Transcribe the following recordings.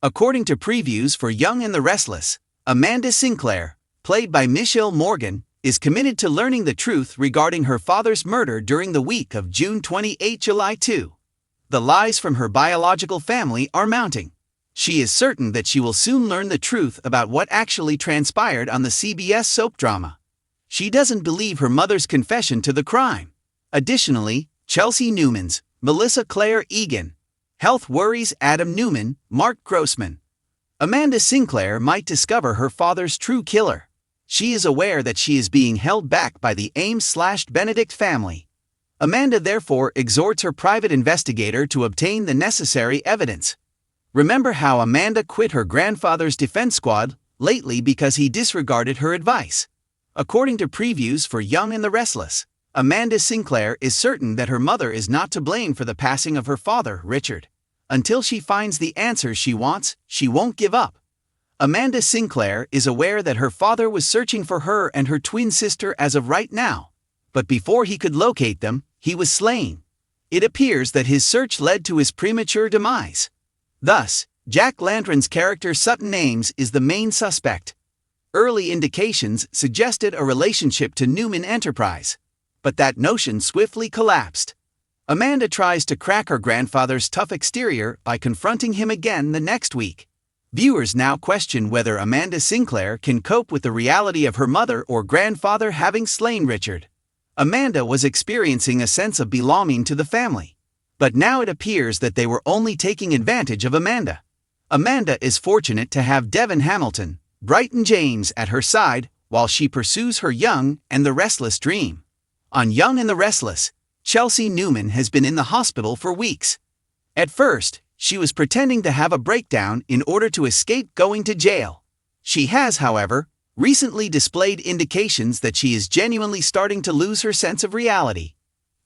According to previews for Young and the Restless, Amanda Sinclair, played by Michelle Morgan, is committed to learning the truth regarding her father's murder during the week of June 28–July 2. The lies from her biological family are mounting. She is certain that she will soon learn the truth about what actually transpired on the CBS soap drama. She doesn't believe her mother's confession to the crime. Additionally, Chelsea Newman's Melissa Claire Egan, health worries Adam Newman, Mark Grossman. Amanda Sinclair might discover her father's true killer. She is aware that she is being held back by the Ames/Benedict family. Amanda therefore exhorts her private investigator to obtain the necessary evidence. Remember how Amanda quit her grandfather's defense squad lately because he disregarded her advice. According to previews for Young and the Restless, Amanda Sinclair is certain that her mother is not to blame for the passing of her father, Richard. Until she finds the answers she wants, she won't give up. Amanda Sinclair is aware that her father was searching for her and her twin sister as of right now. But before he could locate them, he was slain. It appears that his search led to his premature demise. Thus, Jack Landron's character Sutton Ames is the main suspect. Early indications suggested a relationship to Newman Enterprise, but that notion swiftly collapsed. Amanda tries to crack her grandfather's tough exterior by confronting him again the next week. Viewers now question whether Amanda Sinclair can cope with the reality of her mother or grandfather having slain Richard. Amanda was experiencing a sense of belonging to the family. But now it appears that they were only taking advantage of Amanda. Amanda is fortunate to have Devon Hamilton, Brighton James at her side while she pursues her Young and the Restless dream. On Young and the Restless, Chelsea Newman has been in the hospital for weeks. At first, she was pretending to have a breakdown in order to escape going to jail. She has, however, recently displayed indications that she is genuinely starting to lose her sense of reality.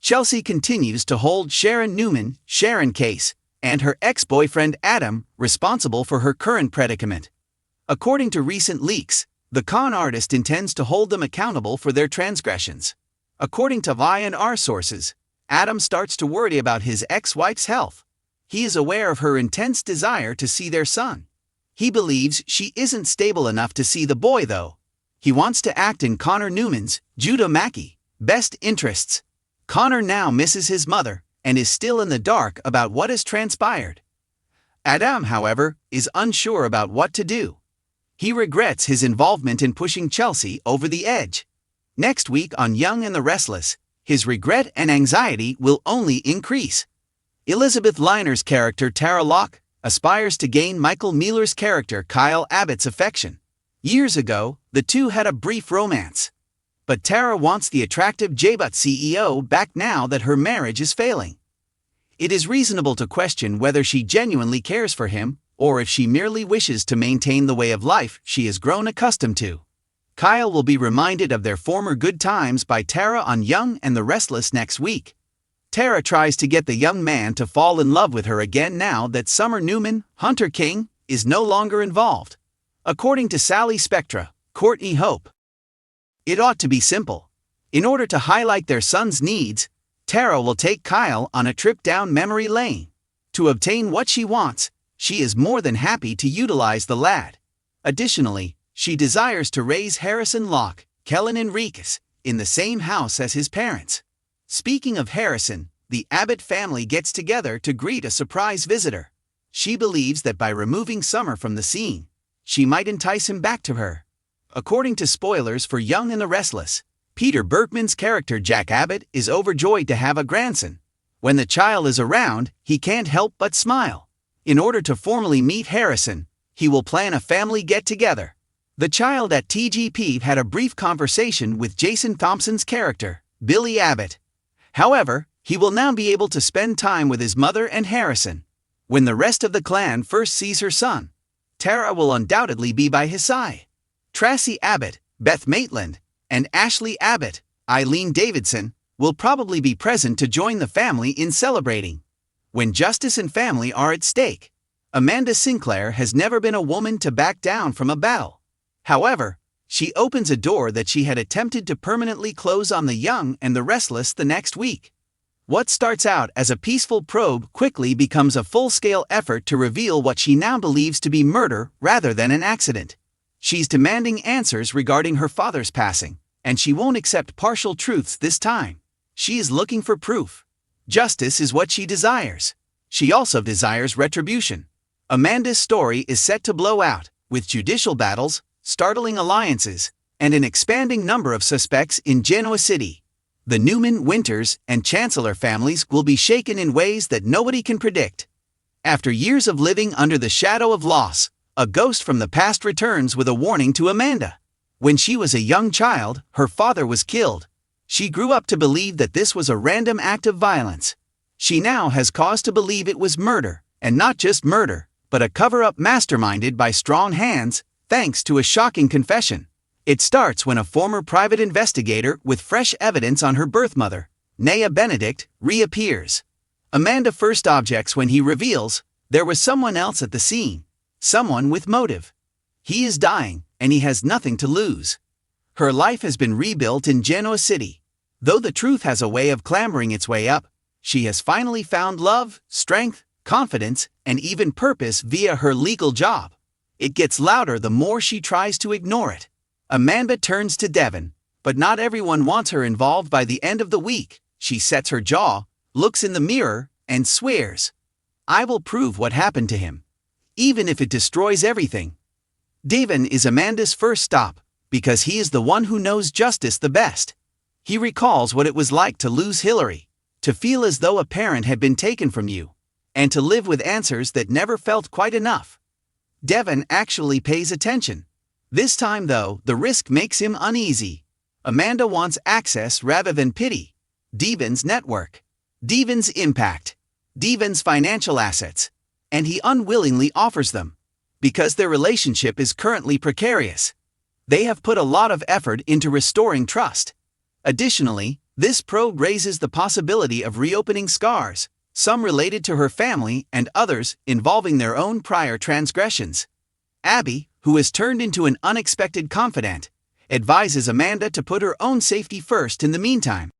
Chelsea continues to hold Sharon Newman, Sharon Case, and her ex-boyfriend Adam responsible for her current predicament. According to recent leaks, the con artist intends to hold them accountable for their transgressions. According to Y&R sources, Adam starts to worry about his ex-wife's health. He is aware of her intense desire to see their son. He believes she isn't stable enough to see the boy though. He wants to act in Connor Newman's, Judah Mackey, best interests. Connor now misses his mother and is still in the dark about what has transpired. Adam, however, is unsure about what to do. He regrets his involvement in pushing Chelsea over the edge. Next week on Young and the Restless, his regret and anxiety will only increase. Elizabeth Liner's character Tara Locke aspires to gain Michael Mealer's character Kyle Abbott's affection. Years ago, the two had a brief romance. But Tara wants the attractive Jaybot CEO back now that her marriage is failing. It is reasonable to question whether she genuinely cares for him, or if she merely wishes to maintain the way of life she has grown accustomed to. Kyle will be reminded of their former good times by Tara on Young and the Restless next week. Tara tries to get the young man to fall in love with her again now that Summer Newman, Hunter King, is no longer involved. According to Sally Spectra, Courtney Hope, it ought to be simple. In order to highlight their son's needs, Tara will take Kyle on a trip down memory lane. To obtain what she wants, she is more than happy to utilize the lad. Additionally, she desires to raise Harrison Locke, Kellen Enriquez, in the same house as his parents. Speaking of Harrison, the Abbott family gets together to greet a surprise visitor. She believes that by removing Summer from the scene, she might entice him back to her. According to spoilers for Young and the Restless, Peter Berkman's character Jack Abbott is overjoyed to have a grandson. When the child is around, he can't help but smile. In order to formally meet Harrison, he will plan a family get-together. The child at TGP had a brief conversation with Jason Thompson's character, Billy Abbott. However, he will now be able to spend time with his mother and Harrison. When the rest of the clan first sees her son, Tara will undoubtedly be by his side. Tracy Abbott, Beth Maitland, and Ashley Abbott, Eileen Davidson, will probably be present to join the family in celebrating. When justice and family are at stake, Amanda Sinclair has never been a woman to back down from a battle. However, she opens a door that she had attempted to permanently close on the Young and the Restless the next week. What starts out as a peaceful probe quickly becomes a full-scale effort to reveal what she now believes to be murder rather than an accident. She's demanding answers regarding her father's passing, and she won't accept partial truths this time. She is looking for proof. Justice is what she desires. She also desires retribution. Amanda's story is set to blow out, with judicial battles, startling alliances, and an expanding number of suspects in Genoa City. The Newman, Winters, and Chancellor families will be shaken in ways that nobody can predict. After years of living under the shadow of loss, a ghost from the past returns with a warning to Amanda. When she was a young child, her father was killed. She grew up to believe that this was a random act of violence. She now has cause to believe it was murder, and not just murder, but a cover-up masterminded by strong hands, thanks to a shocking confession. It starts when a former private investigator with fresh evidence on her birth mother, Nea Benedict, reappears. Amanda first objects when he reveals there was someone else at the scene, someone with motive. He is dying, and he has nothing to lose. Her life has been rebuilt in Genoa City. Though the truth has a way of clambering its way up, she has finally found love, strength, confidence, and even purpose via her legal job. It gets louder the more she tries to ignore it. Amanda turns to Devon, but not everyone wants her involved by the end of the week. She sets her jaw, looks in the mirror, and swears, "I will prove what happened to him, even if it destroys everything." Devon is Amanda's first stop, because he is the one who knows justice the best. He recalls what it was like to lose Hillary, to feel as though a parent had been taken from you, and to live with answers that never felt quite enough. Devon actually pays attention. This time though, the risk makes him uneasy. Amanda wants access rather than pity. Devon's network, Devon's impact, Devon's financial assets, and he unwillingly offers them, because their relationship is currently precarious. They have put a lot of effort into restoring trust. Additionally, this probe raises the possibility of reopening scars, some related to her family and others involving their own prior transgressions. Abby, who has turned into an unexpected confidant, advises Amanda to put her own safety first in the meantime.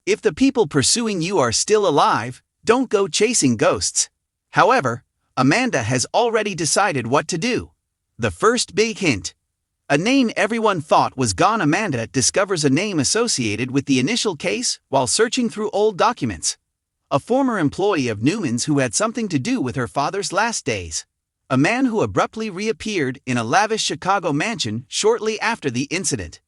If the people pursuing you are still alive, don't go chasing ghosts. However, Amanda has already decided what to do. The first big hint. A name everyone thought was gone. Amanda discovers a name associated with the initial case while searching through old documents. A former employee of Newman's who had something to do with her father's last days. A man who abruptly reappeared in a lavish Chicago mansion shortly after the incident.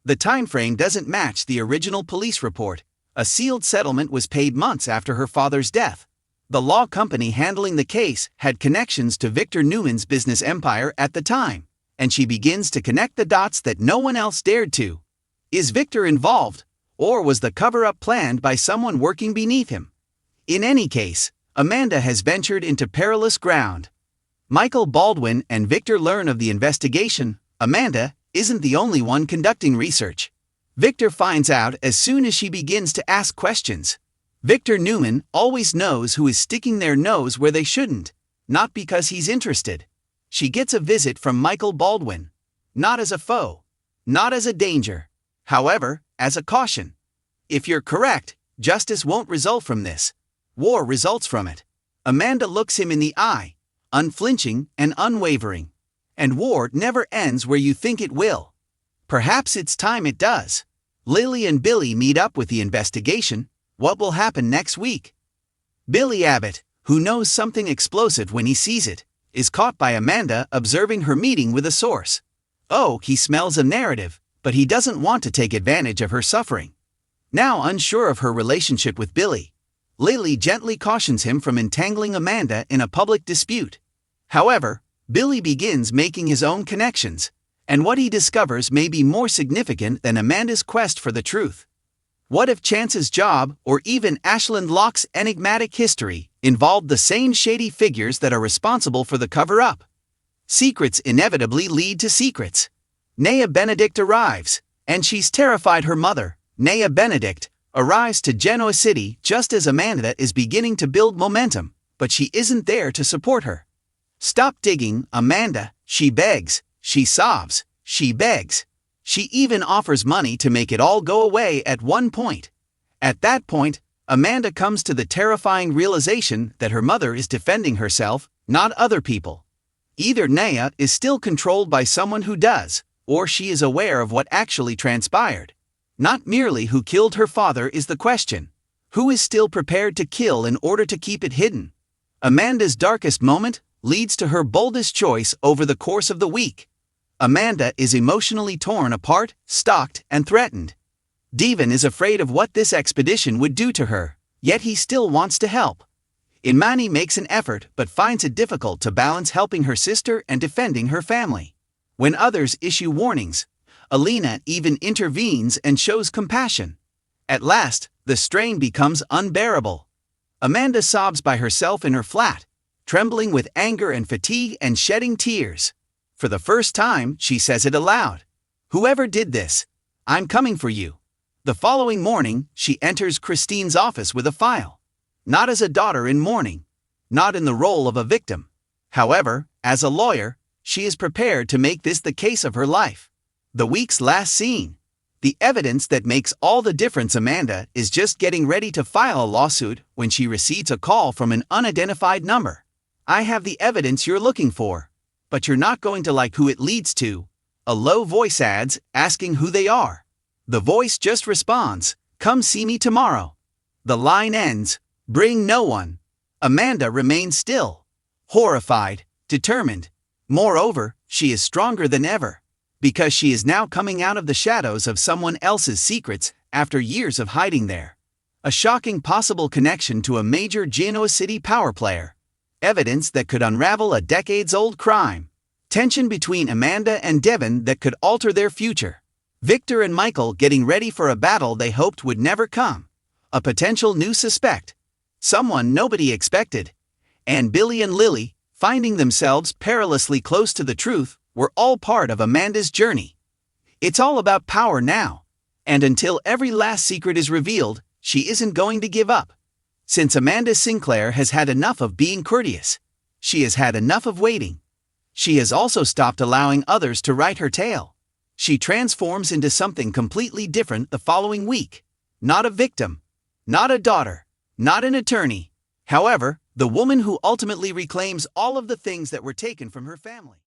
The time frame doesn't match the original police report. A sealed settlement was paid months after her father's death. The law company handling the case had connections to Victor Newman's business empire at the time, and she begins to connect the dots that no one else dared to. Is Victor involved, or was the cover-up planned by someone working beneath him? In any case, Amanda has ventured into perilous ground. Michael Baldwin and Victor learn of the investigation. Amanda isn't the only one conducting research. Victor finds out as soon as she begins to ask questions. Victor Newman always knows who is sticking their nose where they shouldn't, not because he's interested. She gets a visit from Michael Baldwin. Not as a foe, not as a danger, however, as a caution. If you're correct, justice won't result from this. War results from it. Amanda looks him in the eye, unflinching and unwavering. And war never ends where you think it will. Perhaps it's time it does. Lily and Billy meet up with the investigation. What will happen next week? Billy Abbott, who knows something explosive when he sees it, is caught by Amanda observing her meeting with a source. Oh, he smells a narrative, but he doesn't want to take advantage of her suffering. Now unsure of her relationship with Billy, Lily gently cautions him from entangling Amanda in a public dispute. However, Billy begins making his own connections, and what he discovers may be more significant than Amanda's quest for the truth. What if Chance's job, or even Ashland Locke's enigmatic history, involved the same shady figures that are responsible for the cover-up? Secrets inevitably lead to secrets. Nea Benedict arrives, and she's terrified. Her mother, Nea Benedict, arrives to Genoa City just as Amanda is beginning to build momentum, but she isn't there to support her. Stop digging, Amanda, she begs, she sobs, she begs. She even offers money to make it all go away at one point. At that point, Amanda comes to the terrifying realization that her mother is defending herself, not other people. Either Naya is still controlled by someone who does, or she is aware of what actually transpired. Not merely who killed her father is the question. Who is still prepared to kill in order to keep it hidden? Amanda's darkest moment leads to her boldest choice over the course of the week. Amanda is emotionally torn apart, stalked, and threatened. Devon is afraid of what this expedition would do to her, yet he still wants to help. Imani makes an effort but finds it difficult to balance helping her sister and defending her family. When others issue warnings, Alina even intervenes and shows compassion. At last, the strain becomes unbearable. Amanda sobs by herself in her flat, trembling with anger and fatigue and shedding tears. For the first time, she says it aloud. "Whoever did this, I'm coming for you." The following morning, she enters Christine's office with a file. Not as a daughter in mourning, not in the role of a victim. However, as a lawyer, she is prepared to make this the case of her life. The week's last scene. The evidence that makes all the difference. Amanda is just getting ready to file a lawsuit when she receives a call from an unidentified number. "I have the evidence you're looking for, but you're not going to like who it leads to." A low voice adds, asking who they are. The voice just responds, "Come see me tomorrow." The line ends, "Bring no one." Amanda remains still, horrified, determined. Moreover, she is stronger than ever, because she is now coming out of the shadows of someone else's secrets after years of hiding there. A shocking possible connection to a major Genoa City power player. Evidence that could unravel a decades-old crime. Tension between Amanda and Devon that could alter their future. Victor and Michael getting ready for a battle they hoped would never come. A potential new suspect. Someone nobody expected. And Billy and Lily, finding themselves perilously close to the truth, were all part of Amanda's journey. It's all about power now. And until every last secret is revealed, she isn't going to give up. Since Amanda Sinclair has had enough of being courteous, she has had enough of waiting. She has also stopped allowing others to write her tale. She transforms into something completely different the following week. Not a victim, not a daughter, not an attorney. However, the woman who ultimately reclaims all of the things that were taken from her family.